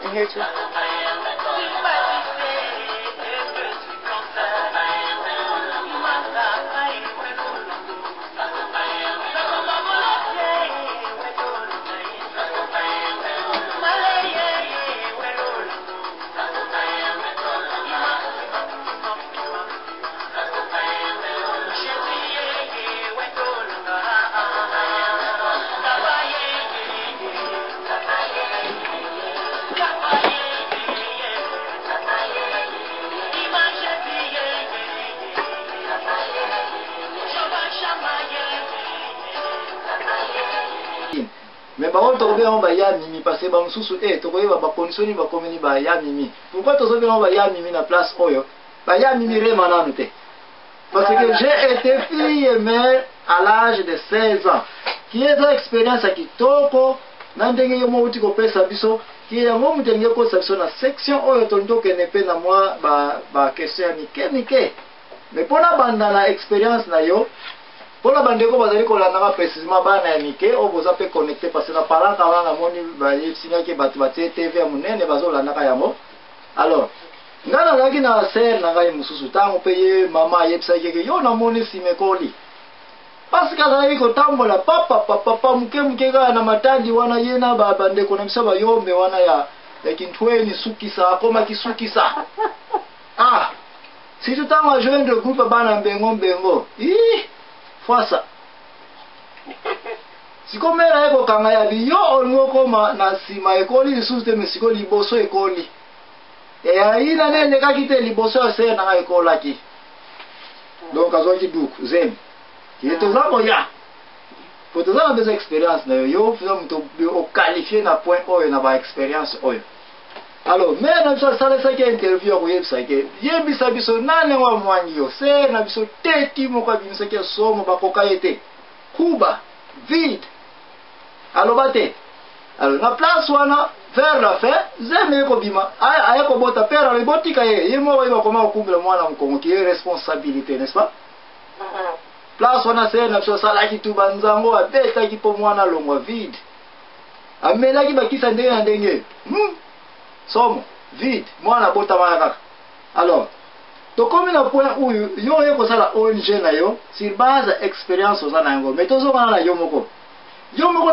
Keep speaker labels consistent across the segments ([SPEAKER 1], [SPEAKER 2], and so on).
[SPEAKER 1] I'm here too.
[SPEAKER 2] Mais par contre, on va y aller, parce que on sous et tu vois, va conditionner, va communiquer, va y aller. Pourquoi tu sais on va y aller na place oyo? Va y aller vraiment noté. Parce que j'ai été fille et mère à l'âge de 16 ans. Qui est une expérience qui toko, n'andenge yo mo uti ko pesa biso, qui est mo mutenge ko sabso na section oyo tonto ke ne pe na moi ba question ya mike. Mais pour la bande na expérience na yo. Pour la bande ko bazali ko landa précisément bana ya mike o boza pe connecté parce que na parlant quand na moni ba yebisina ke batu batie TV ya munene bazo landa ka yango. Alors ngana laki na ser na ngai mususu tango pe ye mama yebisa ke yo na moni simekoli. Parce que azali ko tambola papa muke ga na matadi wana ye na ba bande ko na misaba yombe wana ya kintweni sukisa akoma kisukisa. Ah si tu tango joindre groupe bana mbengo. Fasa. Siko mera eko kanga ya biyo ongo koma na sima ekoli lisusu te mesiko liboso ekoli. Ya ina nene kakite liboso ya se na ekola ki. Donc azoki duku zem. Ki toza moya. Pour toza na beza expérience na yo fisa mto o qualifier na point oyo na ba expérience oyo. Alors, mais na biso sala sa ke interview ko yebisa ke yebisa biso nane wa mwangi yo se na biso teti mo kwa biso ke somo ba kokayete kuba vide alors bate alors na place wana vers la fin zeme ko bima ay ko bota pera le botika ye mo wa ko ma kumbela mwana mkongo ki responsabilité n'est-ce pas place wana se na biso sala ki tu banzango abeta ki po mwana longwa vide amela ki bakisa ndenge na ndenge somo vide mwana bota mwana kaka. Alors to comme na point où yo yeko sala ONG na yo sur base expérience oza na yango mais tozo kana na yo moko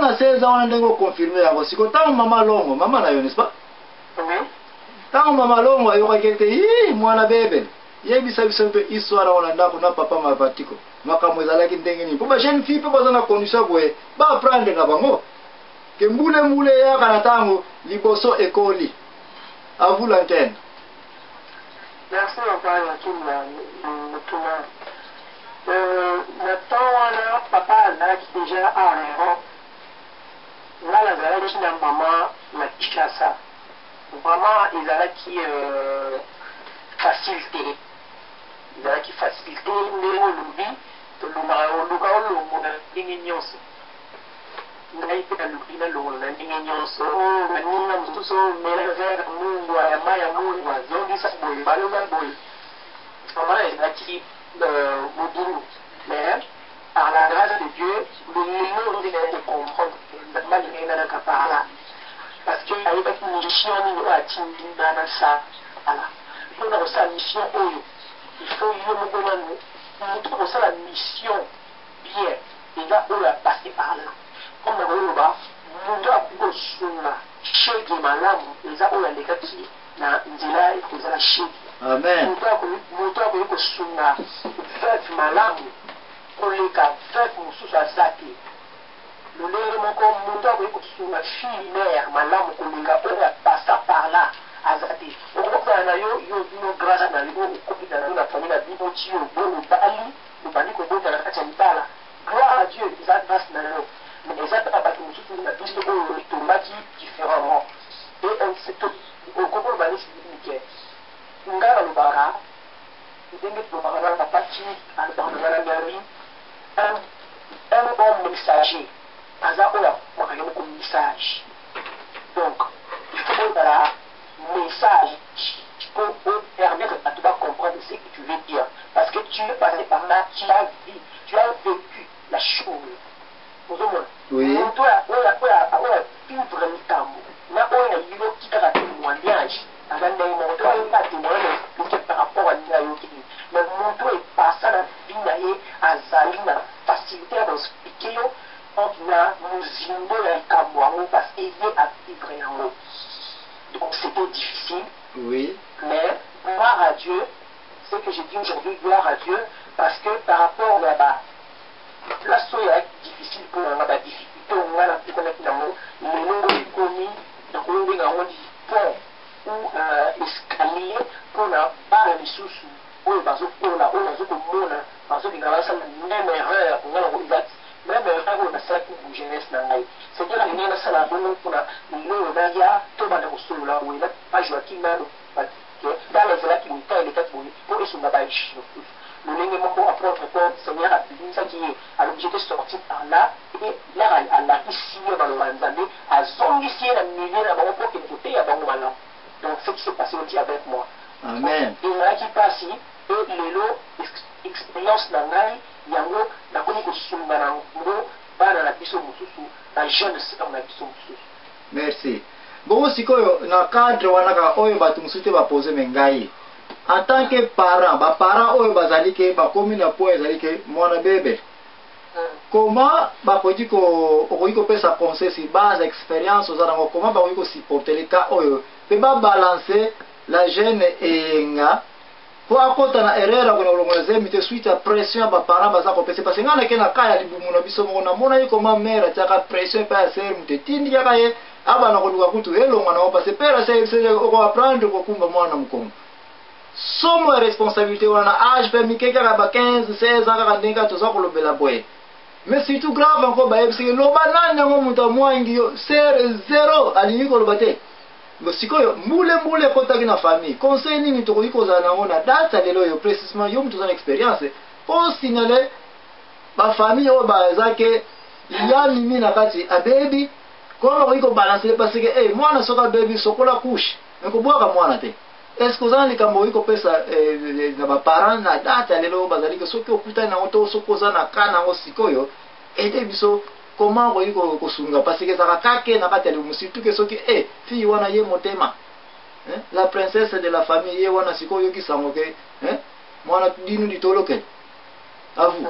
[SPEAKER 2] na 16 ans ndengo confirmer yango siko tango mama longo mama na yo n'est-ce pas tango mama longo yo kakete mwana bebe yebisa biso pe histoire wana ndako na papa mavatiko makambo ezalaki ndenge nini po ba jeune fille pe baza na condition boye ba apprendre na bango ke mbule ya kana tango liboso ekoli. À vous l'antenne.
[SPEAKER 3] Merci encore à tout le monde. Maintenant, papa là qui déjà a un là la zala qui n'a maman la Kinshasa. Vraiment il a qui facilité. Il a qui facilité mais on l'oublie de l'ignorance. Naipenda lukina lona ndinge nyonso manina mutuso melevera mungu ya maya mungu zongi sa boy baloga boy comment est là-qui moudou mais par la grâce de Dieu le nom de comprendre malgré la capara parce que il y a une mission ni a tindi dans ça voilà on a sa mission oyo il faut y nous on ça la mission bien et là on a passé par là comme le Yoruba, nous avons besoin chez Malamu, les a oula legati na nzela kozala chez.
[SPEAKER 2] Amen.
[SPEAKER 3] Nous avons besoin veuve Malamu, koleka veuve mususu azaki. Le lere moko nous avons besoin fille mère Malamu koleka oula passa par là azaki. On va na yo no grâce na libo kopita na la famille na bibo tio bon bali, le bali ko bonga na kati mbala. Gloire à Dieu, ils a grâce na yo. Mais les autres pas qui nous soutenent la piste de tomati différemment. Et c'est tout. Au Congo, on va aller se dire que Ngara le bara, il dit que le bara va partir à la galerie, un bon messager. Aza ola, on va gagner comme message. Donc, il faut que le message pour permettre à toi de comprendre ce que tu veux dire. Parce que tu es passé par là, tu as vécu la chose.
[SPEAKER 2] Oui.
[SPEAKER 3] Toi, vivre le temps. Na oya yilo kitaka temwa
[SPEAKER 2] Oui.
[SPEAKER 3] Mais gloire à Dieu, ce que j'ai dit aujourd'hui, gloire à Dieu, parce que par rapport à la place où il est difficile pour la difficulté, on a la plus connectée dans les noms commis, donc on a dit pont ou escalier pour la barre de sous oyo bazokola oyo nazokomona bazolinga basala même erreur nga nakoizati même erreur oyo nasalaki na jeunesse na ngai c'est-à-dire alingi nasala bongo mpona lelo naya to banda kosolola boye na bajoaki nano tala ezalaki mita elekaki boye mpo esunga baéchine mosusu lolenge moko apôtre paul seigneur abimisaki ye alors j'étais sorti par là et lere alakisi ye baloba nzambe azongisi ye na milieu na bango mpo kende koteya bango malamu donc ce qui s'est passé aussi avec moi.
[SPEAKER 2] Amen.
[SPEAKER 3] ezalaki mpasi e lelo expérience na ngai yango nakomi kosunga na ngo bana na biso mosusu na jeune sœur na biso mosusu.
[SPEAKER 2] Merci. Bongo sikoyo na cadre wana kaka oyo bato mosusu te bapose me ngai en tant que parent baparent oyo bazali ke bakomi na point ezali ke mwana bebe comment bakoki okoki kopesa conseil si base expérience oza nango comment bakoki kosupporte le cas oyo mpe babalance la jeune eyenga po akota na erreur akona kolongola zemi te suite ya pression ya baparent baza kopesa parce nga nake na ka ya libumu na biso moko namona ye koma mare atiaka pression mpe ya ser moto etindi kaka ye abana koluka kutu elonga nango parce pere okoaprendre kokumba mwana mokongo somo ya responsabilité wana na age mpe mike kaka ba 15 16 ans kaka ndenge kaka toza kolobela boye mais surtout grave encore bayebisiki loba nani yango moto amwangi yo ser zero alingi koloba te sikoyo mbule ekotaki na famille conseil nini tokoki kozala nango na date ya lelo oyo précisement yo moto oza na expérience po signale bafamille oyo baza ke ya mimi na kati abebi koma bakoki kobalance parce ke mwana soki abebi sokola couche ekobwaka mwana te est ce que oza na likambo okoki kopesa na baparent na date ya lelo oyo bazali ke soki okutani nango to soki oza na ka nango sikoyo ete biso comment okoki kosunga parce que ezaka kake na kati ya libumu surtout ke soki fille wana ye motema la princesse de la famille ye wana sikoyo oyokisango ke mwana dinu litoloke avu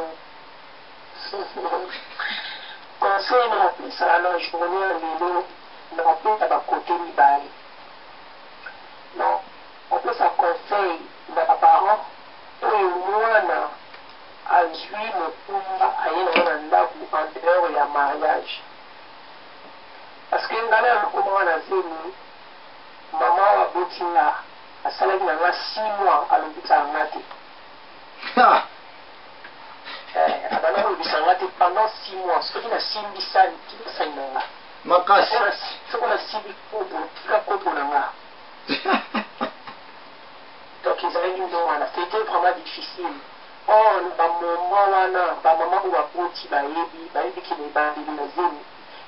[SPEAKER 3] conseil na opesaka na journée ya lelo na bapesa bakote mibale non opesa conseil na baparent oyo mwana azwi mokumba aye na ye na ndako en dehors ya mariage parce que ngana ya mokoma wana zemi mama oyo aboti nga asalaki na nga 6 mois alobisaka nga te abanda kolobisa nga te pendant 6 mois soki nasimbisani tikasani na nga
[SPEAKER 2] makasi
[SPEAKER 3] soki nasimbi kopo tika kopo na nga donc ezalaki ndo wana c'était vraiment difficile or bamoma wana bamama oyo baboti bayebi kene ebandeli na zemi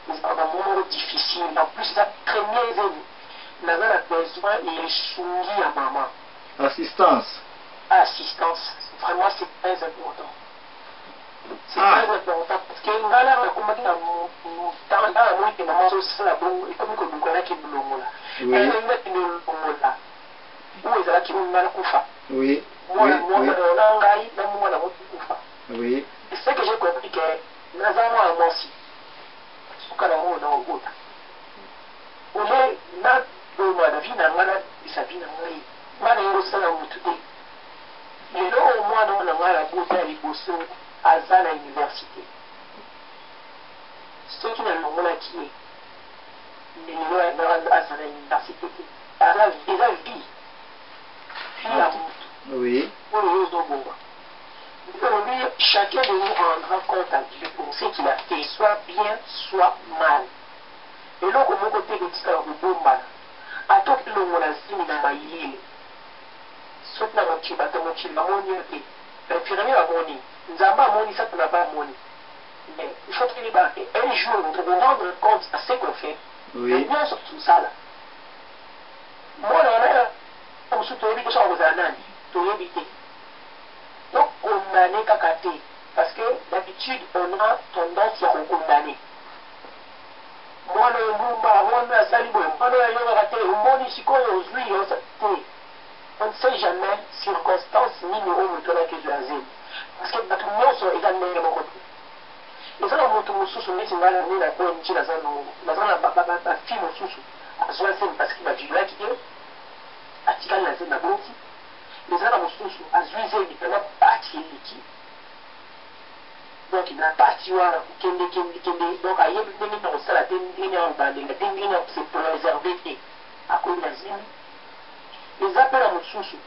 [SPEAKER 3] ezaka bamoma oyo difficile en plus eza premier zemi naza na besoin ya esungi ya mama
[SPEAKER 2] assistance vraiment c'est très important c'est très important parce que ngala nakomaki na ntanga namoni ke mama ozosala bongo ekomi kolukanaki bolongola engaki nolongola oyo ezalaki ngala kufa mwana na ngai na mwana moto kufa c'est ce que j'ai compris que naza mwana mwasi suka na ngo na obota ole na doma na vi na nga na bisa vi na ngai mwana ye osala motu te lelo oyo mwana oyo na ngai abota ya liboso aza na université soki nalongolaki ye lelo aza na université te eza vie ya motu oyo ozobonga aujourd'hui chacun de nous rendra compte à Dieu pour ce qu'il a fait soit bien soit mal eloko moko te kotikala kobombana atoki longola zimi na mayele soki na mokili bato mokili bamoni yo te infirmier bamoni nzambe amoni sato na bamoni mais il faut qu'il ait un jour nous devons rendre compte à ce qu'on fait et bien surtout ça là mwana wana mosusu toyebi te soka kozala nani toyebi te donc condamné kaka te parce que d'habitude on a tendance ya kokondamner mwana oyo mbumba mwana asali boye mwana oyo ayokaka te omoni sikoyo ozwi yosa te on ne sait jamais circonstance nini oyo moto alaki ezwa ya zemi parce que bato nyonso eza ndenge moko te eza na moto mosusu neti ngai nani na ong naza na bafille mosusu azwa zemi parce que baviolaki ye
[SPEAKER 3] atikali na nzembe aboti eza na mosusu azwi nzembe mpena pati eleki donc na pati wana kokende donc ayebi ndenge na kosala te ndenge ya kobalenga te ndenge ya kose préserve te akoyi na nzembe eza mpe na mosusu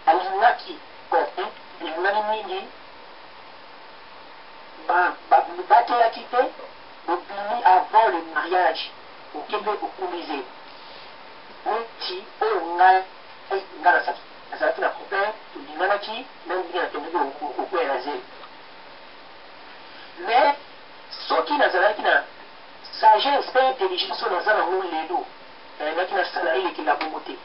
[SPEAKER 3] alingaki copain alingani mingi batelaki te bobimi avant le mariage okende okumize neti oyo ngai nazalaki na copain tolinganaki na ndenge nakendeki okwela na zelo mais soki nazalaki na sagesse mpe intelligence oyo naza nango lelo nayebaki nasala elekela bongo te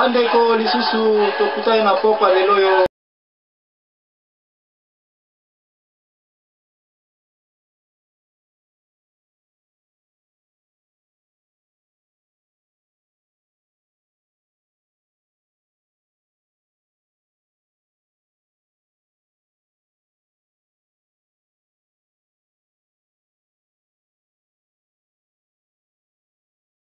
[SPEAKER 2] bandeko lisusu tokutani na pokwa lelo yo